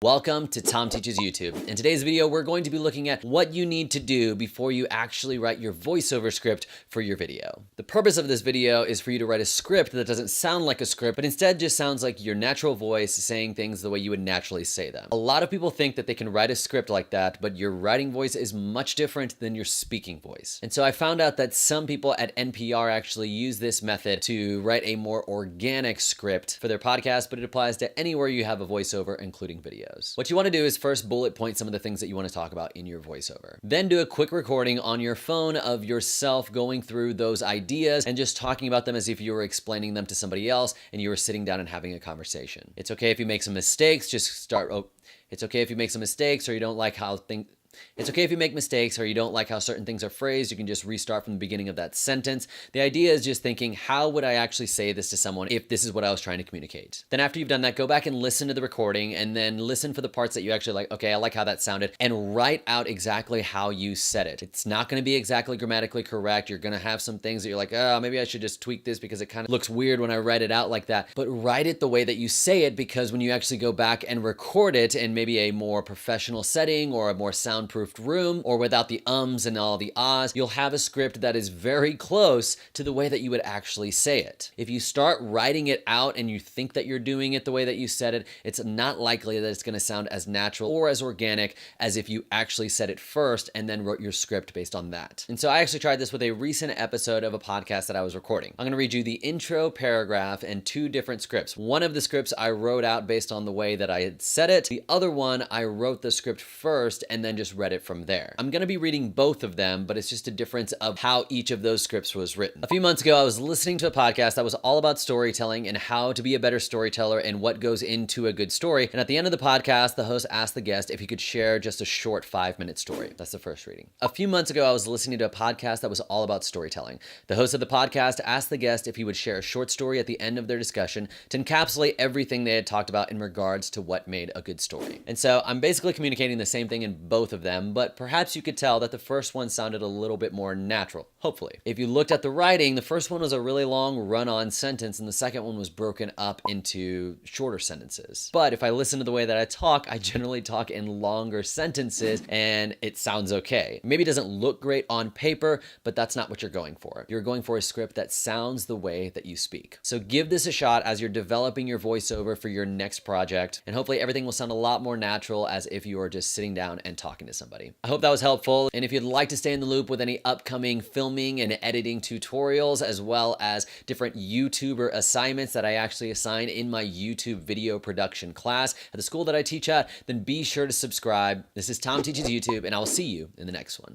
Welcome to Thom Teaches YouTube. In today's video, we're going to be looking at what you need to do before you actually write your voiceover script for your video. The purpose of this video is for you to write a script that doesn't sound like a script, but instead just sounds like your natural voice saying things the way you would naturally say them. A lot of people think that they can write a script like that, but your writing voice is much different than your speaking voice. And so I found out that some people at NPR actually use this method to write a more organic script for their podcast, but it applies to anywhere you have a voiceover, including video. What you want to do is first bullet point some of the things that you want to talk about in your voiceover. Then do a quick recording on your phone of yourself going through those ideas and just talking about them as if you were explaining them to somebody else and you were sitting down and having a conversation. It's okay if you make some mistakes, it's okay if you make some mistakes or you don't like how things... It's okay if you make mistakes or you don't like how certain things are phrased. You can just restart from the beginning of that sentence. The idea is just thinking, how would I actually say this to someone if this is what I was trying to communicate? Then after you've done that, go back and listen to the recording and then listen for the parts that you actually like. Okay, I like how that sounded, and write out exactly how you said it. It's not going to be exactly grammatically correct. You're going to have some things that you're like, oh, maybe I should just tweak this because it kind of looks weird when I write it out like that. But write it the way that you say it, because when you actually go back and record it in maybe a more professional setting or a more soundproofed room or without the ums and all the ahs, you'll have a script that is very close to the way that you would actually say it. If you start writing it out and you think that you're doing it the way that you said it, it's not likely that it's going to sound as natural or as organic as if you actually said it first and then wrote your script based on that. And so I actually tried this with a recent episode of a podcast that I was recording. I'm going to read you the intro paragraph and two different scripts. One of the scripts I wrote out based on the way that I had said it. The other one, I wrote the script first and then just read it from there. I'm going to be reading both of them, but it's just a difference of how each of those scripts was written. A few months ago, I was listening to a podcast that was all about storytelling and how to be a better storyteller and what goes into a good story. And at the end of the podcast, the host asked the guest if he could share just a short 5-minute story. That's the first reading. A few months ago, I was listening to a podcast that was all about storytelling. The host of the podcast asked the guest if he would share a short story at the end of their discussion to encapsulate everything they had talked about in regards to what made a good story. And so I'm basically communicating the same thing in both of them, but perhaps you could tell that the first one sounded a little bit more natural, hopefully. If you looked at the writing, the first one was a really long run-on sentence and the second one was broken up into shorter sentences. But if I listen to the way that I generally talk in longer sentences and it sounds okay. Maybe it doesn't look great on paper, but that's not what you're going for. You're going for a script that sounds the way that you speak. So give this a shot as you're developing your voiceover for your next project, and hopefully everything will sound a lot more natural as if you were just sitting down and talking to somebody. I hope that was helpful, and if you'd like to stay in the loop with any upcoming filming and editing tutorials, as well as different YouTuber assignments that I actually assign in my YouTube video production class at the school that I teach at, then be sure to subscribe. This is Thom Teaches YouTube, and I'll see you in the next one.